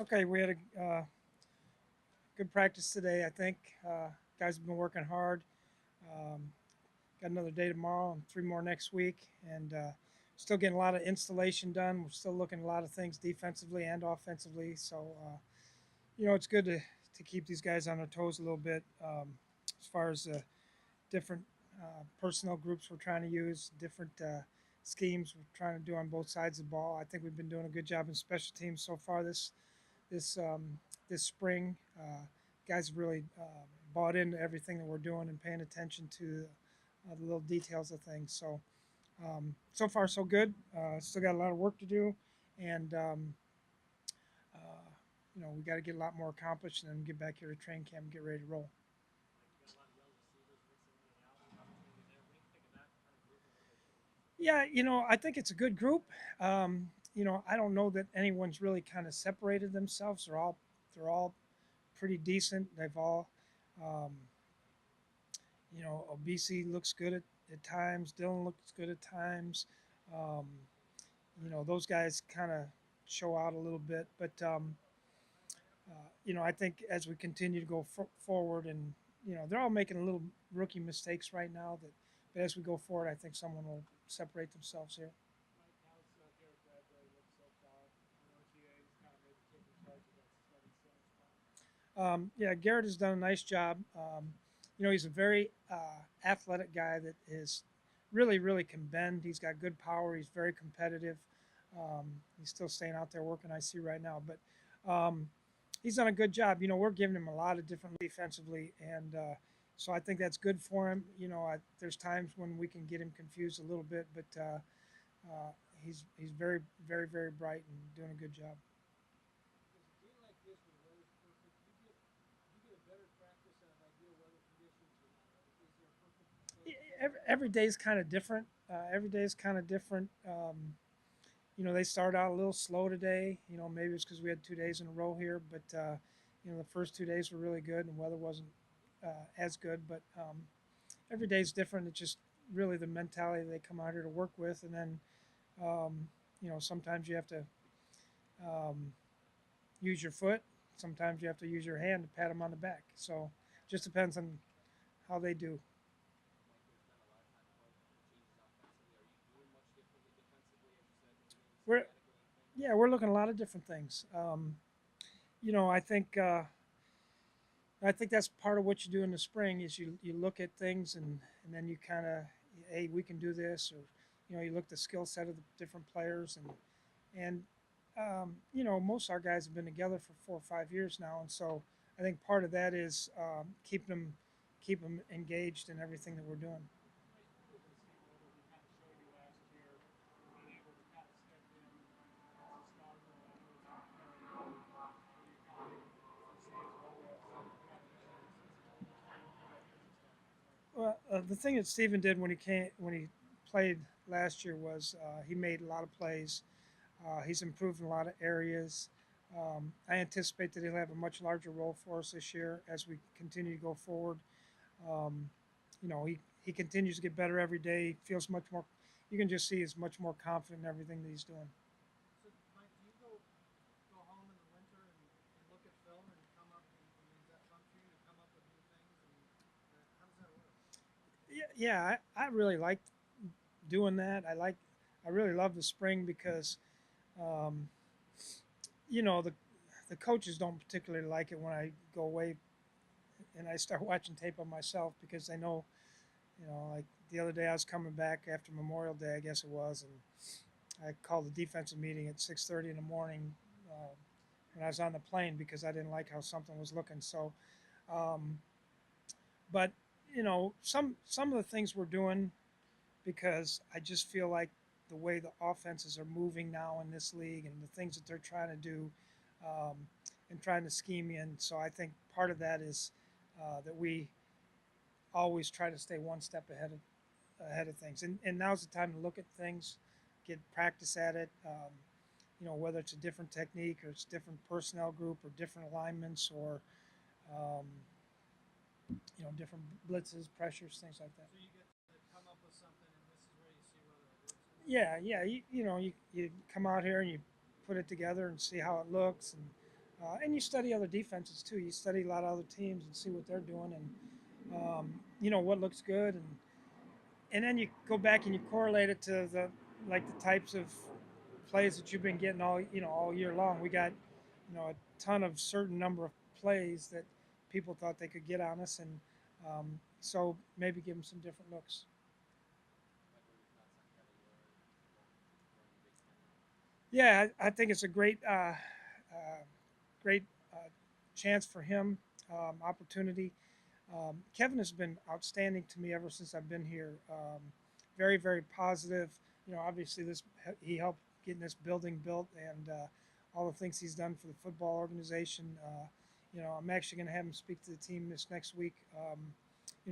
Okay, we had a good practice today. I think guys have been working hard. Um, got another day tomorrow and three more next week, and still getting a lot of installation done. We're still looking at a lot of things defensively and offensively. So it's good to keep these guys on their toes a little bit as far as different personnel groups we're trying to use, different schemes we're trying to do on both sides of the ball. I think we've been doing a good job in special teams so far this this spring. Guys have really bought into everything that we're doing and paying attention to the little details of things. So so far so good. Still got a lot of work to do, and uh, we got to get a lot more accomplished and then get back here to train camp and get ready to roll. Yeah, I think it's a good group. I don't know that anyone's really kind of separated themselves. They're all pretty decent. They've all um, OBC looks good at times. Dylan looks good at times. Um, those guys kind of show out a little bit. But, I think as we continue to go forward and, they're all making a little rookie mistakes right now but as we go forward, I think someone will separate themselves here. Mike, how's Garrett Bradbury look so far on OTAs? Kind of maybe taking charge of that starting center spot. Yeah, Garrett has done a nice job. He's a very athletic guy that is really can bend. He's got good power. He's very competitive. He's still staying out there working. I see right now, but he's done a good job. We're giving him a lot of different defensively, and so I think that's good for him. There's times when we can get him confused a little bit, but he's very bright and doing a good job. Does a game like this where the weather's perfect, you get a better practice out of ideal weather conditions, or is there a perfect day for you? Every day is kind of different. Every day is kind of different. They start out a little slow today. Maybe it's because we had 2 days in a row here, but the first 2 days were really good and the weather wasn't as good. But every day is different. It's just really the mentality they come out here to work with, and then sometimes you have to um, use your foot. Sometimes you have to use your hand to pat them on the back. So it just depends on how they do. Mike, there's been a lot of time changes offensively. Are you doing much differently defensively, as you said, maybe in We're schematic or anything? Yeah, we're looking at a lot of different things. I think that's part of what you do in the spring is you look at things and then you kind of, hey, we can do this, or you look at the skill set of the different players and most of our guys have been together for 4 or 5 years now, and so I think part of that is keep them engaged in everything that we're doing. How nice was it to see what he kind of showed you last year, being able to kind of step in as a starter on those area where you're kind of making first names of OS kind of issues since he's been back as a starting center? Well, the thing that Steven did when he played last year was he made a lot of plays. He's improved in a lot of areas. I anticipate that he'll have a much larger role for us this year as we continue to go forward. Um, he continues to get better every day. He feels much more. You can just see he's much more confident in everything that he's doing. So, Mike, do you go home in the winter and look at film and come up? I mean, is that fun for you to come up with new things? And how does that work? Yeah, I really like doing that. I really love the spring because um, the coaches don't particularly like it when I go away and I start watching tape of myself because they know, like the other day I was coming back after Memorial Day, I guess it was, and I called the defensive meeting at 6:30 in the morning when I was on the plane because I didn't like how something was looking. So, um, but some of the things we're doing because I just feel like the way the offenses are moving now in this league and the things that they're trying to do um, and trying to scheme in. So I think part of that is that we always try to stay one step ahead of things. And now's the time to look at things, get practice at it. Whether it's a different technique or it's a different personnel group or different alignments or um, different blitzes, pressures, things like that. So you get to come up with something, and this is where you see whether it works or not. Yeah. You come out here and you put it together and see how it looks, and And you study other defenses too. You study a lot of other teams and see what they're doing, and what looks good, and then you go back and you correlate it to the types of plays that you've been getting all year long. We got a ton of certain number of plays that people thought they could get on us, and so maybe give them some different looks. Mike, what are your thoughts on Kevin Ward going to Big Ten now? Yeah, I think it's a great chance for him, opportunity. Kevin has been outstanding to me ever since I've been here. Very, very positive. Obviously he helped getting this building built, and all the things he's done for the football organization. I'm actually going to have him speak to the team this next week.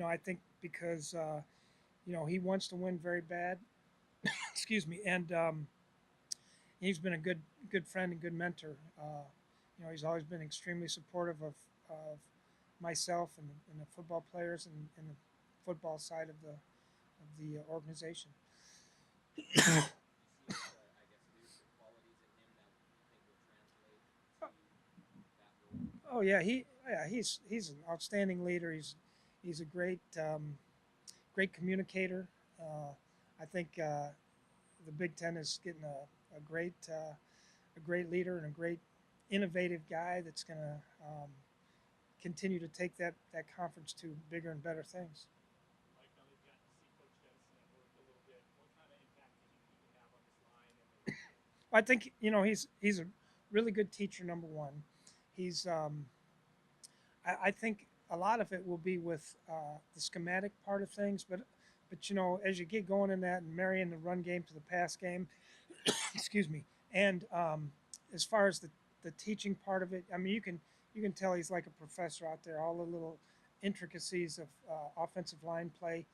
I think because he wants to win very bad. Excuse me, and he's been a good friend and good mentor. He's always been extremely supportive of myself and the football players and the football side of the organization. Do you see any, I guess, leadership qualities in him that you think will translate to that role? Oh he's an outstanding leader. He's a great communicator. I think the Big Ten is getting a great leader and a great innovative guy that's going to continue to take that conference to bigger and better things. Mike, now they've gotten to see Coach Dennison at work a little bit. What kind of impact do you think he can have on this line and the recruiting? I think he's a really good teacher. Number one, he's I think a lot of it will be with the schematic part of things, but as you get going in that and marrying the run game to the pass game, excuse me, and as far as the teaching part of it, I mean you can tell he's like a professor out there. All the little intricacies of offensive line play,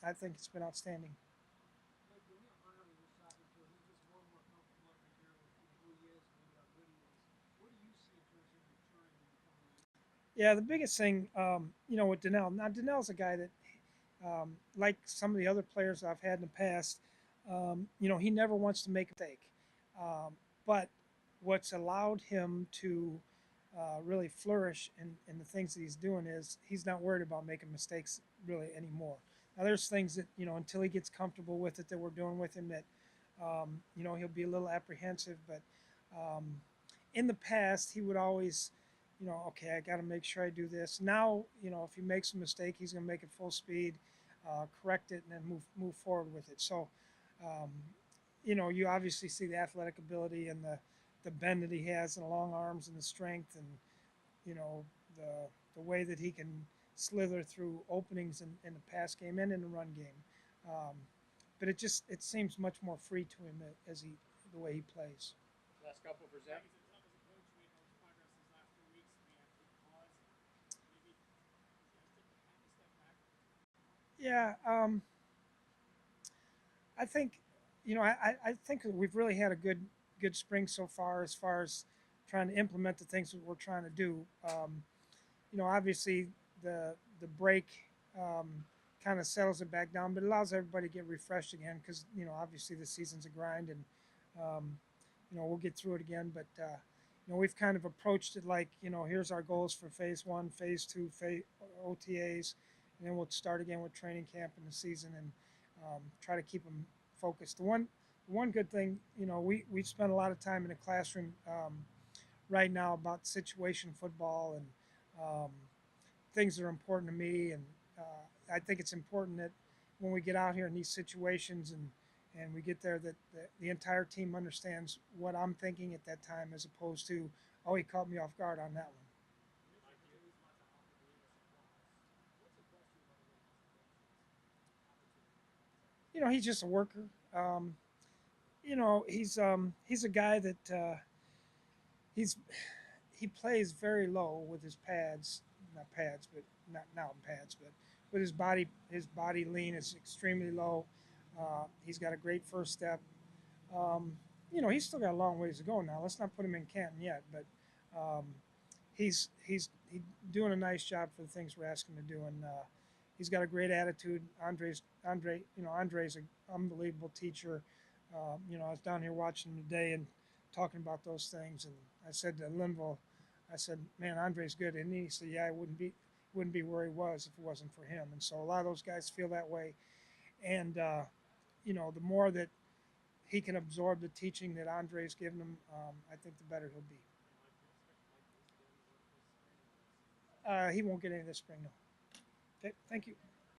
I think it's been outstanding. Like Danielle Hunter was just talking to him, he's just more and more comfortable every year with who he is and how good he is. What do you see in terms of him maturing and becoming a leader? Yeah, the biggest thing, with Donnell. Now Donnell's a guy that, like some of the other players I've had in the past, he never wants to make a mistake. But what's allowed him to really flourish in the things that he's doing is he's not worried about making mistakes really anymore. Now there's things that until he gets comfortable with it that we're doing with him that he'll be a little apprehensive. But um, in the past he would always, okay, I got to make sure I do this. Now if he makes a mistake, he's going to make it full speed, correct it, and then move forward with it. So um, you obviously see the athletic ability and the bend that he has and the long arms and the strength and you know the way that he can slither through openings in the pass game and in the run game. Um, but it seems much more free to him as the way he plays. Last couple for Zach. As a coach, you made the most progress these last 4 weeks. Do you have to pause and maybe you guys take half a step back? Yeah, I think I think that we've really had a good spring so far as trying to implement the things that we're trying to do. Obviously the break um, kind of settles it back down, but it allows everybody to get refreshed again because obviously the season's a grind and um, we'll get through it again. But we've kind of approached it like here's our goals for phase one, phase two, OTAs, and then we'll start again with training camp in the season and try to keep them focused. The one good thing, we spend a lot of time in the classroom right now about situation football and things that are important to me. And I think it's important that when we get out here in these situations and we get there that the entire team understands what I'm thinking at that time as opposed to, oh, he caught me off guard on that one. You mentioned that Hercules wants to offer Davis applause. What's impressed you about him that he wants to take this opportunity? He's just a worker. He's a guy that he's he plays very low with his pads, not pads, but not mountain pads, but with his body lean is extremely low. He's got a great first step. Um, he's still got a long ways to go now. Let's not put him in Canton yet, but um, he's doing a nice job for the things we're asking him to do, and he's got a great attitude. Andre's an unbelievable teacher. I was down here watching him today and talking about those things, and I said to Linville, I said, man, Andre's good, isn't he? He said, yeah, I wouldn't be where he was if it wasn't for him. And so a lot of those guys feel that way. And, you know, the more that he can absorb the teaching that Andre's given him, I think the better he'll be. He won't get any this spring, no. Okay, thank you.